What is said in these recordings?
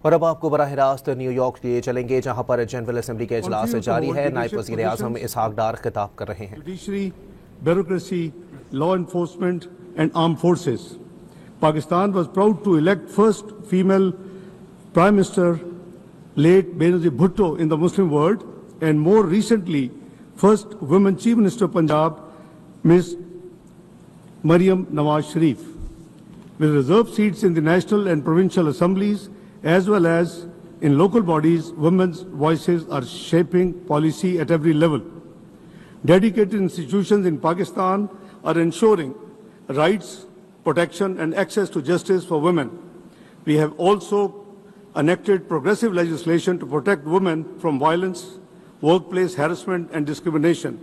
और अब आपको बराह रास्त न्यूयॉर्क लिए चलेंगे, जहां पर जनरल असेंबली का इजलास जारी है। नायब वजीराइज़म इसहाक डार खिताब कर रहे हैं। Judiciary, bureaucracy, law enforcement and arm forces. Pakistan was proud to elect first female Prime Minister, late Benazir Bhutto, in the Muslim world, and more recently, first woman Chief Minister of Punjab, Ms. Maryam Nawaz Sharif. With reserved seats in the national and provincial assemblies, as well as in local bodies, women's voices are shaping policy at every level. Dedicated institutions in Pakistan are ensuring rights, protection and access to justice for women. We have also enacted progressive legislation to protect women from violence, workplace harassment and discrimination.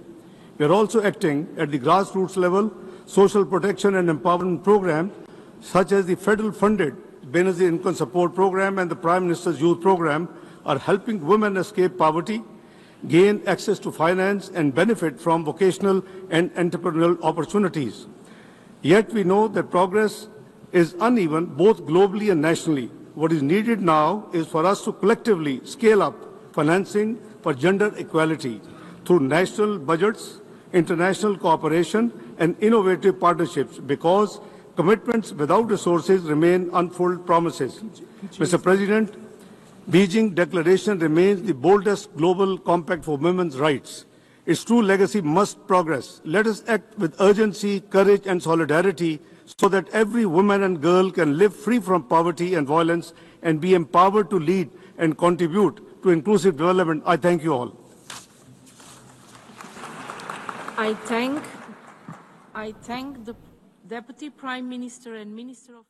We are also acting at the grassroots level. Social protection and empowerment programs such as the federal funded Benazir Income Support Program and the Prime Minister's Youth Program are helping women escape poverty, gain access to finance and benefit from vocational and entrepreneurial opportunities. Yet we know that progress is uneven both globally and nationally. What is needed now is for us to collectively scale up financing for gender equality through national budgets, international cooperation and innovative partnerships, because commitments without resources remain unfulfilled promises. Mr. President, Beijing Declaration remains the boldest global compact for women's rights. Its true legacy must progress. Let us act with urgency, courage and solidarity so that every woman and girl can live free from poverty and violence and be empowered to lead and contribute to inclusive development. I thank you all. I thank the Deputy Prime Minister and Minister of